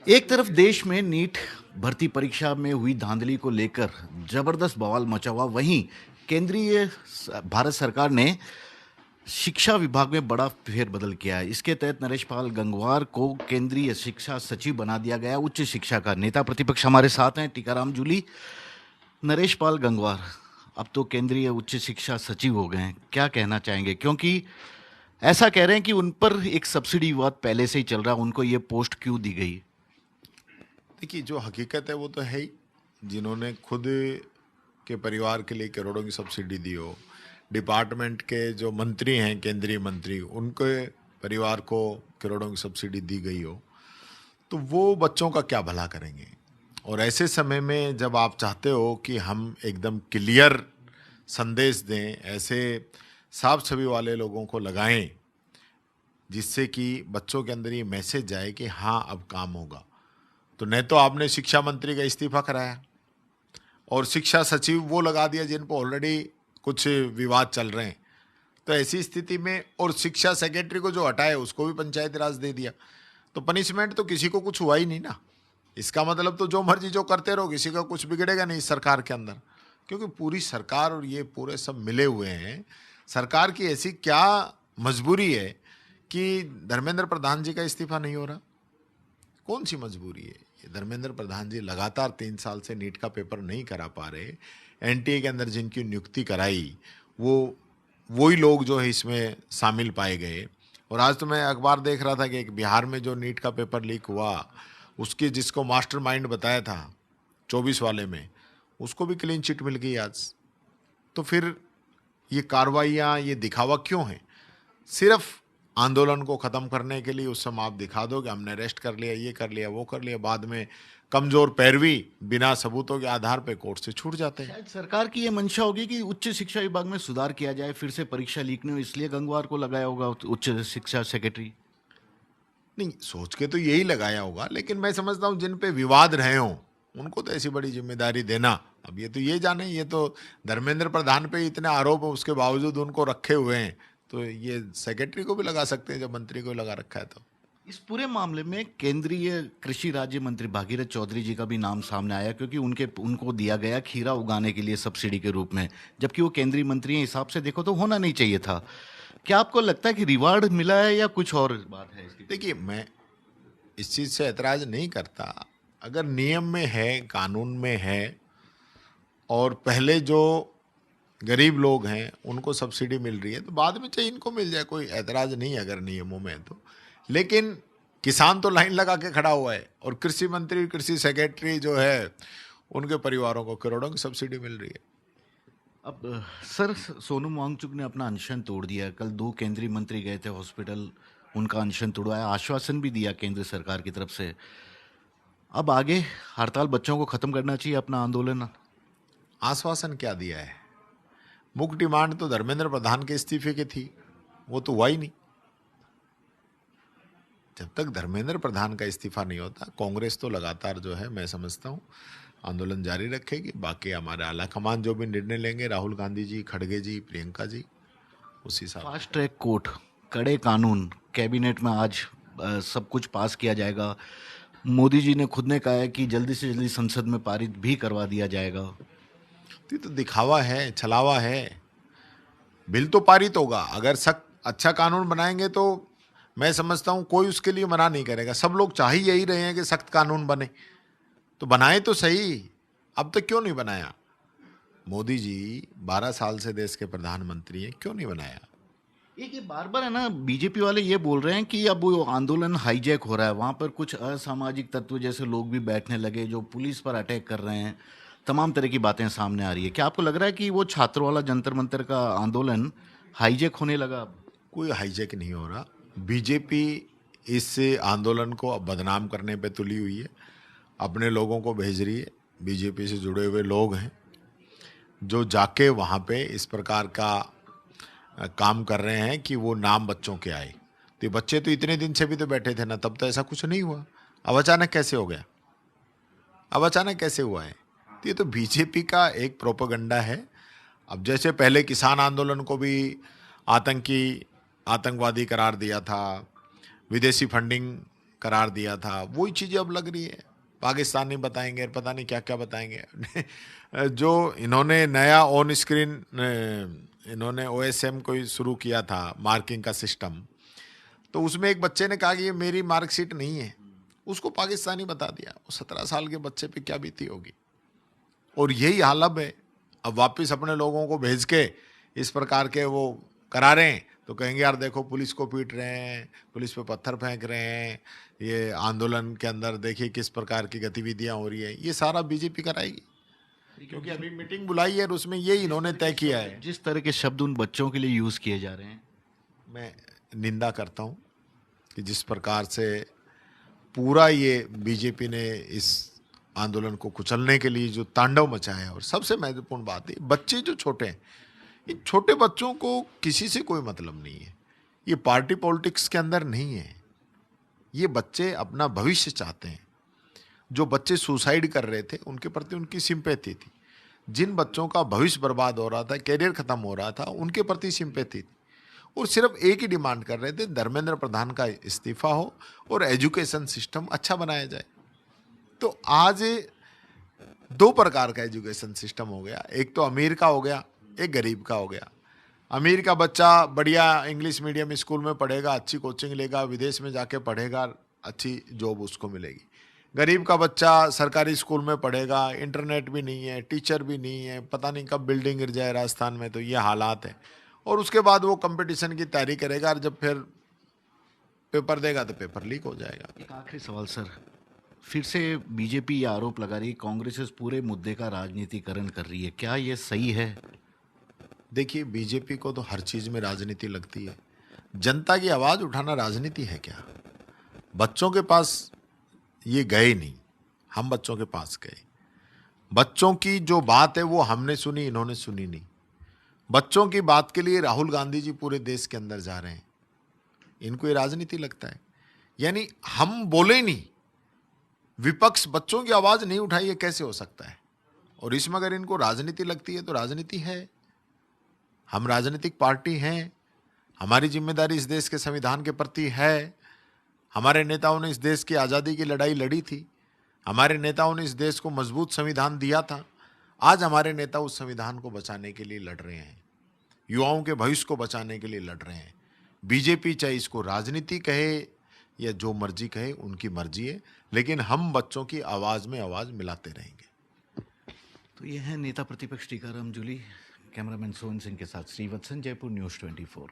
एक तरफ देश में नीट भर्ती परीक्षा में हुई धांधली को लेकर जबरदस्त बवाल मचा हुआ, वहीं भारत सरकार ने शिक्षा विभाग में बड़ा फेरबदल किया है। इसके तहत नरेश पाल गंगवार को केंद्रीय शिक्षा सचिव बना दिया गया। उच्च शिक्षा का नेता प्रतिपक्ष हमारे साथ हैं, टीकाराम जूली। नरेश पाल गंगवार अब तो केंद्रीय उच्च शिक्षा सचिव हो गए हैं, क्या कहना चाहेंगे? क्योंकि ऐसा कह रहे हैं कि उन पर एक सब्सिडी विवाद पहले से ही चल रहा है, उनको ये पोस्ट क्यों दी गई? देखिए, जो हकीकत है वो तो है ही। जिन्होंने खुद के परिवार के लिए करोड़ों की सब्सिडी दी हो, डिपार्टमेंट के जो मंत्री हैं, केंद्रीय मंत्री, उनके परिवार को करोड़ों की सब्सिडी दी गई हो, तो वो बच्चों का क्या भला करेंगे। और ऐसे समय में जब आप चाहते हो कि हम एकदम क्लियर संदेश दें, ऐसे साफ छवि वाले लोगों को लगाएं जिससे कि बच्चों के अंदर ये मैसेज जाए कि हाँ, अब काम होगा, तो नहीं तो आपने शिक्षा मंत्री का इस्तीफा कराया और शिक्षा सचिव वो लगा दिया जिन पर ऑलरेडी कुछ विवाद चल रहे हैं। तो ऐसी स्थिति में, और शिक्षा सेक्रेटरी को जो हटाए उसको भी पंचायती राज दे दिया, तो पनिशमेंट तो किसी को कुछ हुआ ही नहीं ना। इसका मतलब तो जो मर्जी जो करते रहो, किसी का कुछ बिगड़ेगा नहीं इस सरकार के अंदर, क्योंकि पूरी सरकार और ये पूरे सब मिले हुए हैं। सरकार की ऐसी क्या मजबूरी है कि धर्मेंद्र प्रधान जी का इस्तीफा नहीं हो रहा? कौन सी मजबूरी है? ये धर्मेंद्र प्रधान जी लगातार 3 साल से नीट का पेपर नहीं करा पा रहे। एनटीए के अंदर जिनकी नियुक्ति कराई वही लोग जो है इसमें शामिल पाए गए। और आज तो मैं अखबार देख रहा था कि एक बिहार में जो नीट का पेपर लीक हुआ, उसके जिसको मास्टरमाइंड बताया था 24 वाले में, उसको भी क्लीन चिट मिल गई आज। तो फिर ये कार्रवाइयाँ, ये दिखावा क्यों है? सिर्फ आंदोलन को ख़त्म करने के लिए उस समय आप दिखा दो कि हमने अरेस्ट कर लिया, ये कर लिया, वो कर लिया, बाद में कमज़ोर पैरवी बिना सबूतों के आधार पे कोर्ट से छूट जाते हैं। शायद सरकार की ये मंशा होगी कि उच्च शिक्षा विभाग में सुधार किया जाए, फिर से परीक्षा लीक नहीं हो, इसलिए गंगवार को लगाया होगा उच्च शिक्षा सेक्रेटरी। नहीं, सोच के तो यही लगाया होगा, लेकिन मैं समझता हूँ जिन पे विवाद रहे हों उनको तो ऐसी बड़ी जिम्मेदारी देना। अब ये तो ये जाने, ये तो धर्मेंद्र प्रधान पे इतने आरोप हैं, उसके बावजूद उनको रखे हुए हैं, तो ये सेक्रेटरी को भी लगा सकते हैं जब मंत्री को लगा रखा है। तो इस पूरे मामले में केंद्रीय कृषि राज्य मंत्री भागीरथ चौधरी जी का भी नाम सामने आया, क्योंकि उनको दिया गया खीरा उगाने के लिए सब्सिडी के रूप में, जबकि वो केंद्रीय मंत्री हैं। हिसाब से देखो तो होना नहीं चाहिए था। क्या आपको लगता है कि रिवार्ड मिला है या कुछ और बात है इसकी? देखिए, मैं इस चीज़ से ऐतराज़ नहीं करता। अगर नियम में है, कानून में है, और पहले जो गरीब लोग हैं उनको सब्सिडी मिल रही है, तो बाद में चाहे इनको मिल जाए, कोई ऐतराज़ नहीं है अगर नियमों में है तो। लेकिन किसान तो लाइन लगा के खड़ा हुआ है, और कृषि मंत्री, कृषि सेक्रेटरी जो है, उनके परिवारों को करोड़ों की सब्सिडी मिल रही है। अब सर, सोनम वांगचुक ने अपना अनशन तोड़ दिया। कल 2 केंद्रीय मंत्री गए थे हॉस्पिटल, उनका अनशन तोड़वाया, आश्वासन भी दिया केंद्र सरकार की तरफ से। अब आगे हड़ताल, बच्चों को खत्म करना चाहिए अपना आंदोलन। आश्वासन क्या दिया है? मुख्य डिमांड तो धर्मेंद्र प्रधान के इस्तीफे की थी, वो तो हुआ ही नहीं। जब तक धर्मेंद्र प्रधान का इस्तीफा नहीं होता, कांग्रेस तो लगातार जो है, मैं समझता हूँ, आंदोलन जारी रखेगी। बाकी हमारे आला कमान जो भी निर्णय लेंगे, राहुल गांधी जी, खड़गे जी, प्रियंका जी, उसी हिसाब। फास्ट ट्रैक कोर्ट, कड़े कानून, कैबिनेट में आज सब कुछ पास किया जाएगा। मोदी जी ने खुद ने कहा है कि जल्दी से जल्दी संसद में पारित भी करवा दिया जाएगा। ये तो दिखावा है, छलावा है। बिल तो पारित होगा। अगर सख्त अच्छा कानून बनाएंगे तो मैं समझता हूँ कोई उसके लिए मना नहीं करेगा। सब लोग चाह ही यही रहे हैं कि सख्त कानून बने, तो बनाए तो सही। अब तक क्यों नहीं बनाया? मोदी जी 12 साल से देश के प्रधानमंत्री हैं, क्यों नहीं बनाया? एक ये बार बार है ना, बीजेपी वाले ये बोल रहे हैं कि अब वो आंदोलन हाईजैक हो रहा है, वहाँ पर कुछ असामाजिक तत्व जैसे लोग भी बैठने लगे जो पुलिस पर अटैक कर रहे हैं, तमाम तरह की बातें सामने आ रही है। क्या आपको लग रहा है कि वो छात्रों वाला जंतर मंतर का आंदोलन हाईजैक होने लगा अब? कोई हाईजैक नहीं हो रहा। बीजेपी इस आंदोलन को अब बदनाम करने पे तुली हुई है, अपने लोगों को भेज रही है। बीजेपी से जुड़े हुए लोग हैं जो जाके वहाँ पे इस प्रकार का काम कर रहे हैं कि वो नाम बच्चों के आए। तो ये बच्चे तो इतने दिन से भी तो बैठे थे ना, तब तो ऐसा कुछ नहीं हुआ। अब अचानक कैसे हो गया? अब अचानक कैसे हुआ है? तो ये तो बीजेपी का एक प्रोपेगेंडा है। अब जैसे पहले किसान आंदोलन को भी आतंकवादी करार दिया था, विदेशी फंडिंग करार दिया था, वही चीज़ें अब लग रही है। पाकिस्तानी बताएंगे, पता नहीं क्या क्या बताएंगे। जो इन्होंने नया ऑन स्क्रीन इन्होंने OSM को शुरू किया था, मार्किंग का सिस्टम, तो उसमें एक बच्चे ने कहा कि ये मेरी मार्कशीट नहीं है, उसको पाकिस्तानी बता दिया। वो 17 साल के बच्चे पे क्या बीती होगी। और यही हाल अब है। अब वापस अपने लोगों को भेज के इस प्रकार के वो करा रहे हैं, तो कहेंगे यार देखो पुलिस को पीट रहे हैं, पुलिस पे पत्थर फेंक रहे हैं, ये आंदोलन के अंदर देखिए किस प्रकार की गतिविधियां हो रही है। ये सारा बीजेपी कराएगी, क्योंकि अभी मीटिंग बुलाई है और उसमें ये इन्होंने तय किया है। जिस तरह के शब्द उन बच्चों के लिए यूज किए जा रहे हैं, मैं निंदा करता हूं कि जिस प्रकार से पूरा ये बीजेपी ने इस आंदोलन को कुचलने के लिए जो तांडव मचाया है। और सबसे महत्वपूर्ण बात है, बच्चे जो छोटे हैं, इन छोटे बच्चों को किसी से कोई मतलब नहीं है। ये पार्टी पॉलिटिक्स के अंदर नहीं है। ये बच्चे अपना भविष्य चाहते हैं। जो बच्चे सुसाइड कर रहे थे उनके प्रति उनकी सिंपैथी थी। जिन बच्चों का भविष्य बर्बाद हो रहा था, कैरियर खत्म हो रहा था, उनके प्रति सिंपैथी थी। और सिर्फ एक ही डिमांड कर रहे थे, धर्मेंद्र प्रधान का इस्तीफा हो और एजुकेशन सिस्टम अच्छा बनाया जाए। तो आज दो प्रकार का एजुकेशन सिस्टम हो गया। एक तो अमीर का हो गया, एक गरीब का हो गया। अमीर का बच्चा बढ़िया इंग्लिश मीडियम स्कूल में पढ़ेगा, अच्छी कोचिंग लेगा, विदेश में जाके पढ़ेगा, अच्छी जॉब उसको मिलेगी। गरीब का बच्चा सरकारी स्कूल में पढ़ेगा, इंटरनेट भी नहीं है, टीचर भी नहीं है, पता नहीं कब बिल्डिंग गिर जाए राजस्थान में। तो ये हालात है। और उसके बाद वो कंपटीशन की तैयारी करेगा और जब फिर पेपर देगा तो पेपर लीक हो जाएगा। एक आखिरी सवाल सर, फिर से बीजेपी ये आरोप लगा रही है कांग्रेस इस पूरे मुद्दे का राजनीतिकरण कर रही है, क्या ये सही है? देखिए, बीजेपी को तो हर चीज में राजनीति लगती है। जनता की आवाज उठाना राजनीति है क्या? बच्चों के पास ये गए नहीं, हम बच्चों के पास गए। बच्चों की जो बात है वो हमने सुनी, इन्होंने सुनी नहीं। बच्चों की बात के लिए राहुल गांधी जी पूरे देश के अंदर जा रहे हैं। इनको ये राजनीति लगता है? यानी हम बोले नहीं, विपक्ष बच्चों की आवाज नहीं उठाई, ये कैसे हो सकता है? और इसमें अगर इनको राजनीति लगती है तो राजनीति है। हम राजनीतिक पार्टी हैं, हमारी जिम्मेदारी इस देश के संविधान के प्रति है। हमारे नेताओं ने इस देश की आज़ादी की लड़ाई लड़ी थी। हमारे नेताओं ने इस देश को मजबूत संविधान दिया था। आज हमारे नेता उस संविधान को बचाने के लिए लड़ रहे हैं, युवाओं के भविष्य को बचाने के लिए लड़ रहे हैं। बीजेपी चाहे इसको राजनीति कहे या जो मर्जी कहे, उनकी मर्जी है, लेकिन हम बच्चों की आवाज़ में आवाज़ मिलाते रहेंगे। तो ये है नेता प्रतिपक्ष टीकाराम जूली। कैमरामैन सोहन सिंह के साथ श्रीवत्सन, जयपुर न्यूज़ 24।